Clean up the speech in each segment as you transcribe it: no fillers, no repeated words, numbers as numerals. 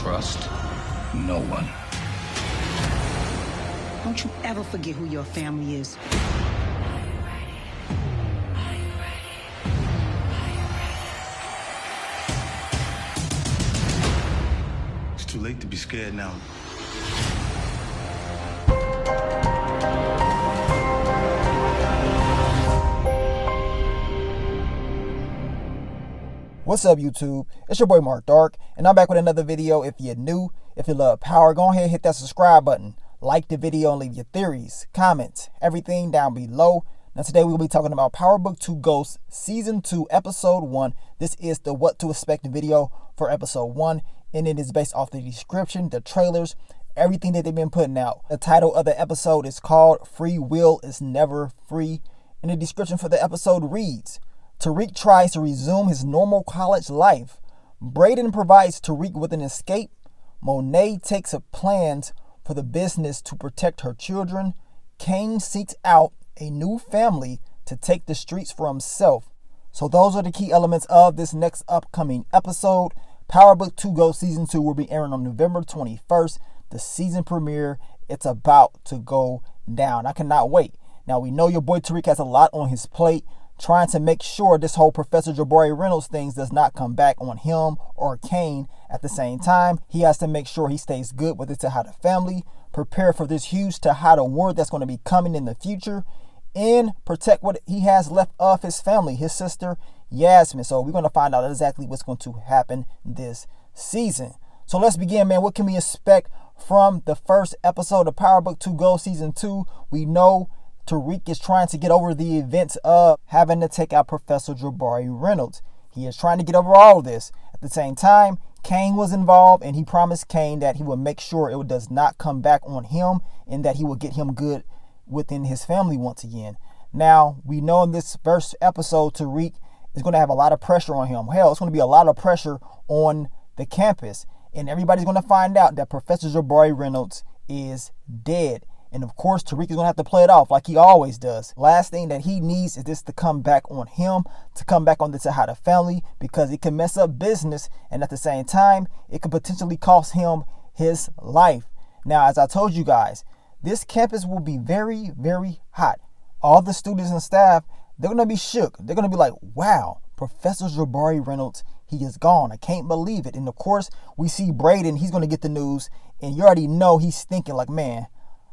trust no one. Don't you ever forget who your family is. It's too late to be scared now. What's up, YouTube? It's your boy Mark Dark, and I'm back with another video. If you're new, if you love power, go ahead and hit that subscribe button. Like the video and leave your theories, comments, everything down below. Now today we'll be talking about Power Book 2 Ghosts Season 2 Episode 1. This is the what to expect video for Episode 1, and it is based off the description, the trailers, everything that they've been putting out. The title of the episode is called Free Will is Never Free, and the description for the episode reads: Tariq tries to resume his normal college life. Brayden provides Tariq with an escape. Monet takes up plans for the business to protect her children. Kane seeks out a new family to take the streets for himself. So those are the key elements of this next upcoming episode. Power Book 2 Go Season 2 will be airing on November 21st. The season premiere, it's about to go down. I cannot wait. Now we know your boy Tariq has a lot on his plate, trying to make sure this whole Professor Jabari Reynolds things does not come back on him or Kane. At the same time, he has to make sure he stays good with the Tejada family, prepare for this huge Tejada war that's going to be coming in the future, and protect what he has left of his family, his sister Yasmin. So we're going to find out exactly what's going to happen this season. So let's begin, man. What can we expect from the first episode of Power Book 2 Go Season 2? We know Tariq is trying to get over the events of having to take out Professor Jabari Reynolds. He is trying to get over all of this. At the same time, Kane was involved, and he promised Kane that he would make sure it does not come back on him and that he will get him good within his family once again. Now, we know in this first episode, Tariq is going to have a lot of pressure on him. Hell, it's going to be a lot of pressure on the campus, and everybody's going to find out that Professor Jabari Reynolds is dead. And of course, Tariq is going to have to play it off like he always does. Last thing that he needs is this to come back on him, to come back on the Tejada family, because it can mess up business. And at the same time, it could potentially cost him his life. Now, as I told you guys, this campus will be very, very hot. All the students and staff, they're going to be shook. They're going to be like, wow, Professor Jabari Reynolds, he is gone. I can't believe it. And of course, we see Brayden, he's going to get the news. And you already know he's thinking like, man,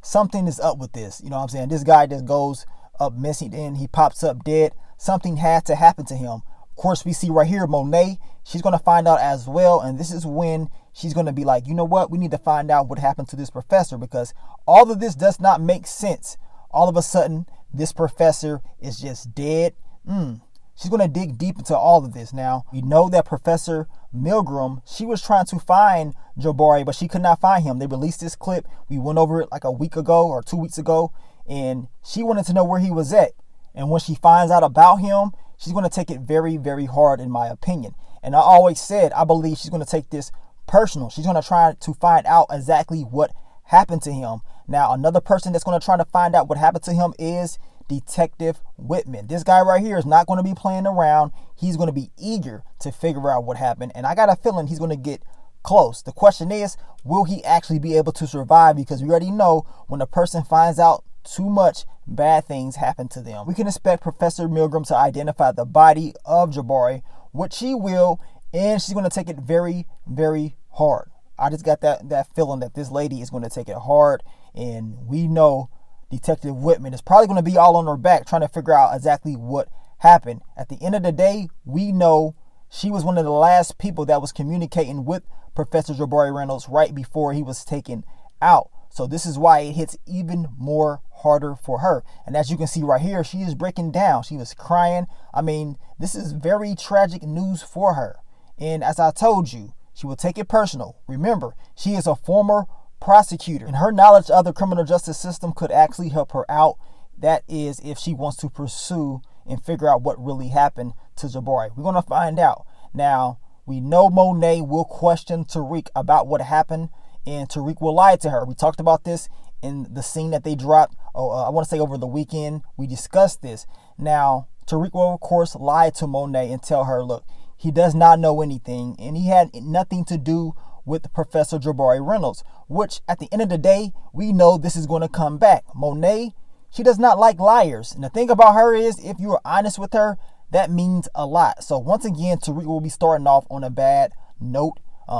something is up with this. You know what I'm saying? This guy just goes up missing and he pops up dead. Something had to happen to him. Of course, we see right here Monet. She's going to find out as well. And this is when she's going to be like, you know what? We need to find out what happened to this professor, because all of this does not make sense. All of a sudden, this professor is just dead. She's going to dig deep into all of this. Now, we know that Professor Milgram, she was trying to find Jabari, but she could not find him. They released this clip. We went over it like a week ago or 2 weeks ago, and she wanted to know where he was at. And when she finds out about him, she's going to take it very, very hard, in my opinion. And I always said, I believe she's going to take this personal. She's going to try to find out exactly what happened to him. Now, another person that's going to try to find out what happened to him is Detective Whitman. This guy right here is not going to be playing around. He's going to be eager to figure out what happened, and I got a feeling he's going to get close. The question is, will he actually be able to survive? Because we already know when a person finds out too much, bad things happen to them. We can expect Professor Milgram to identify the body of Jabari, which she will, and she's going to take it very, very hard. I just got that feeling that this lady is going to take it hard, and we know Detective Whitman is probably going to be all on her back trying to figure out exactly what happened. At the end of the day, we know she was one of the last people that was communicating with Professor Jabari Reynolds right before he was taken out. So this is why it hits even more harder for her. And as you can see right here, she is breaking down. She was crying. I mean, this is very tragic news for her. And as I told you, she will take it personal. Remember, she is a former prosecutor, and her knowledge of the criminal justice system could actually help her out. That is, if she wants to pursue and figure out what really happened to Jabari. We're going to find out. Now, we know Monet will question Tariq about what happened, and Tariq will lie to her. We talked about this in the scene that they dropped, I want to say over the weekend. We discussed this. Now, Tariq will, of course, lie to Monet and tell her, look, he does not know anything, and he had nothing to do with Professor Jabari Reynolds, which at the end of the day, we know this is going to come back. Monet, she does not like liars. And the thing about her is, if you are honest with her, that means a lot. So once again, Tariq will be starting off on a bad note.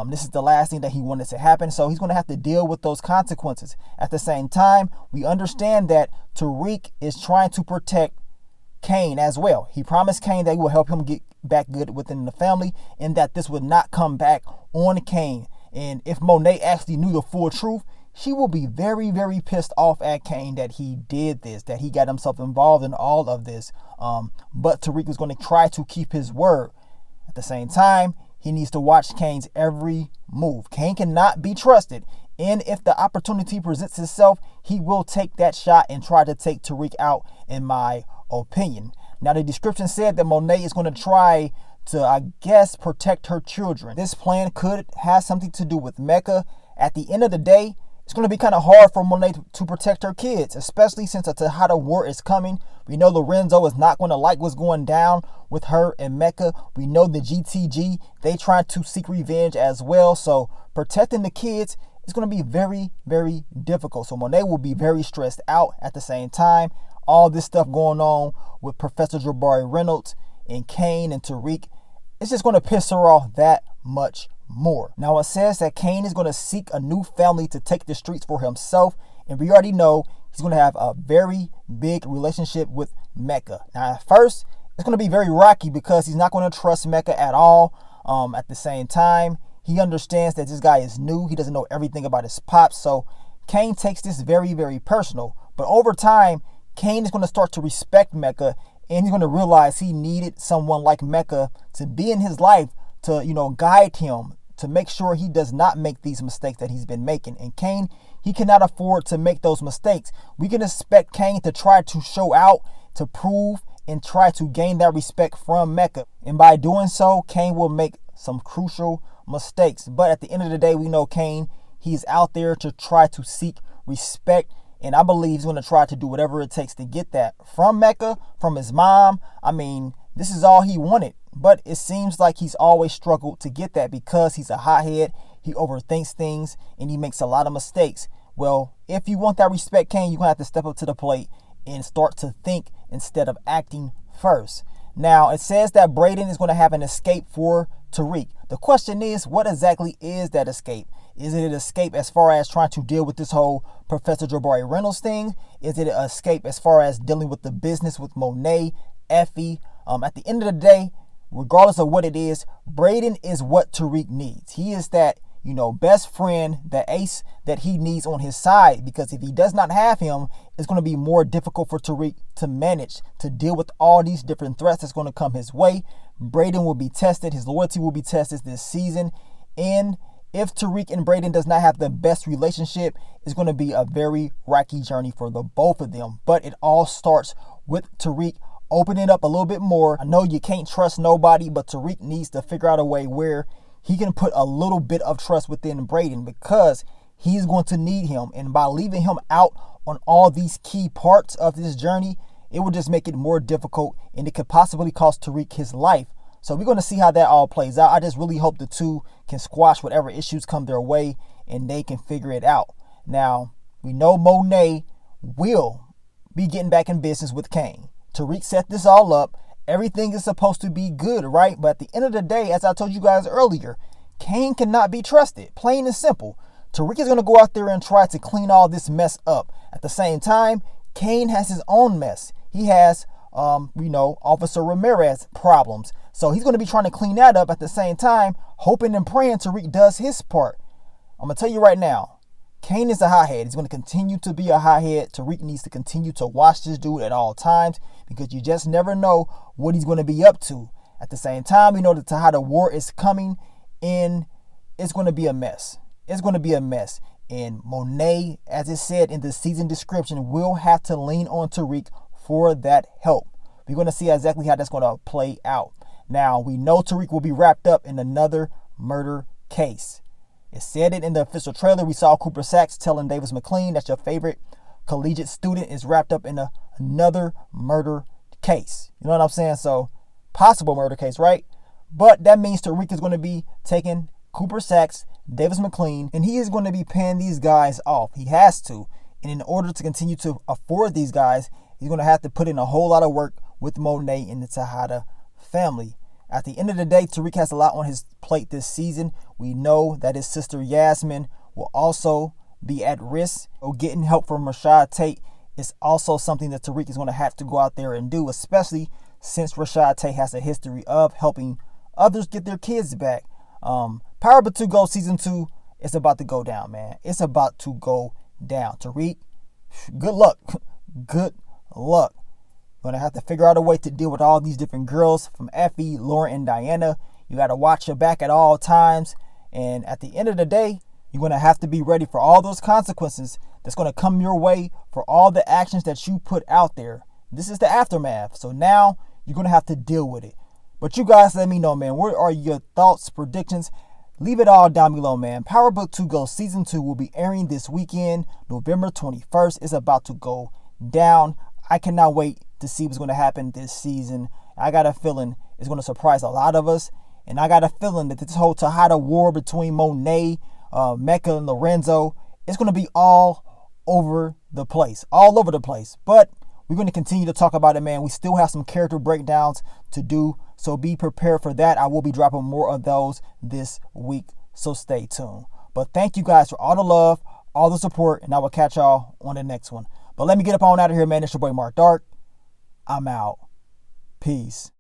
This is the last thing that he wanted to happen, so he's going to have to deal with those consequences. At the same time, we understand that Tariq is trying to protect Cane as well. He promised Cane that he will help him get back good within the family and that this would not come back on Cane. And if Monet actually knew the full truth, she will be very, very pissed off at Cane that he did this, that he got himself involved in all of this. But Tariq is going to try to keep his word. At the same time, he needs to watch Cane's every move. Cane cannot be trusted. And if the opportunity presents itself, he will take that shot and try to take Tariq out, in my opinion. Now, the description said that Monet is going to try to, I guess, protect her children. This plan could have something to do with Mecca. At the end of the day, it's going to be kind of hard for Monet to protect her kids, especially since a Tejada war is coming. We know Lorenzo is not going to like what's going down with her and Mecca. We know the GTG, they trying to seek revenge as well. So protecting the kids is going to be very, very difficult. So Monet will be very stressed out. At the same time, all this stuff going on with Professor Jabari Reynolds and Cane and Tariq, it's just going to piss her off that much more. Now, it says that Cane is going to seek a new family to take the streets for himself, and we already know he's going to have a very big relationship with Mecca. Now, at first, it's going to be very rocky because he's not going to trust Mecca at all. At the same time, he understands that this guy is new. He doesn't know everything about his pops, so Cane takes this very, very personal. But over time, Cane is going to start to respect Mecca, and he's going to realize he needed someone like Mecca to be in his life to, guide him, to make sure he does not make these mistakes that he's been making. And Cane, he cannot afford to make those mistakes. We can expect Cane to try to show out, to prove, and try to gain that respect from Mecca. And by doing so, Cane will make some crucial mistakes. But at the end of the day, we know Cane, he's out there to try to seek respect. And I believe he's going to try to do whatever it takes to get that from Mecca, from his mom. I mean, this is all he wanted. But it seems like he's always struggled to get that because he's a hothead, he overthinks things, and he makes a lot of mistakes. Well, if you want that respect, Cane, you're going to have to step up to the plate and start to think instead of acting first. Now, it says that Brayden is going to have an escape for Tariq. The question is, what exactly is that escape? Is it an escape as far as trying to deal with this whole Professor Jabari Reynolds thing? Is it an escape as far as dealing with the business with Monet, Effie? At the end of the day, regardless of what it is, Brayden is what Tariq needs. He is that, best friend, the ace that he needs on his side, because if he does not have him, it's going to be more difficult for Tariq to manage, to deal with all these different threats that's going to come his way. Brayden will be tested. His loyalty will be tested this season. And if Tariq and Brayden does not have the best relationship, it's going to be a very rocky journey for the both of them. But it all starts with Tariq opening up a little bit more. I know you can't trust nobody, but Tariq needs to figure out a way where he can put a little bit of trust within Brayden, because he's going to need him. And by leaving him out on all these key parts of this journey, it will just make it more difficult, and it could possibly cost Tariq his life. So we're going to see how that all plays out. I just really hope the two can squash whatever issues come their way and they can figure it out. Now, we know Monet will be getting back in business with Cane. Tariq set this all up. Everything is supposed to be good, right? But at the end of the day, as I told you guys earlier, Cane cannot be trusted. Plain and simple. Tariq is going to go out there and try to clean all this mess up. At the same time, Cane has his own mess. He has, Officer Ramirez problems. So he's going to be trying to clean that up at the same time, hoping and praying Tariq does his part. I'm going to tell you right now, Cane is a hothead. He's going to continue to be a hothead. Tariq needs to continue to watch this dude at all times, because you just never know what he's going to be up to. At the same time, we know the Tejada war is coming, and it's going to be a mess. It's going to be a mess. And Monet, as it said in the season description, will have to lean on Tariq for that help. We're going to see exactly how that's going to play out. Now, we know Tariq will be wrapped up in another murder case. It said it in the official trailer. We saw Cooper Saxe telling Davis McLean that your favorite collegiate student is wrapped up in another murder case. You know what I'm saying? So, possible murder case, right? But that means Tariq is going to be taking Cooper Saxe Davis MacLean, and he is going to be paying these guys off. He has to. And in order to continue to afford these guys, he's going to have to put in a whole lot of work with Monet and the Tejada family. At the end of the day, Tariq has a lot on his plate this season. We know that his sister Yasmin will also be at risk. So getting help from Rashad Tate is also something that Tariq is going to have to go out there and do, especially since Rashad Tate has a history of helping others get their kids back. Power But To Go Season 2 is about to go down, man. It's about to go down. Tariq, good luck. Good luck. You're going to have to figure out a way to deal with all these different girls from Effie, Lauren, and Diana. You got to watch your back at all times. And at the end of the day, you're going to have to be ready for all those consequences that's going to come your way for all the actions that you put out there. This is the aftermath. So now you're going to have to deal with it. But you guys let me know, man. What are your thoughts, predictions? Leave it all down below, man. Power Book 2 Go Season 2 will be airing this weekend, November 21st. It's about to go down. I cannot wait to see what's going to happen this season. I got a feeling it's going to surprise a lot of us. And I got a feeling that this whole Tejada war between Monet, Mecca, and Lorenzo, it's going to be all over the place. All over the place. But we're going to continue to talk about it, man. We still have some character breakdowns to do. So be prepared for that. I will be dropping more of those this week. So stay tuned. But thank you guys for all the love, all the support, and I will catch y'all on the next one. But let me get up on out of here, man. It's your boy Mark Dark. I'm out. Peace.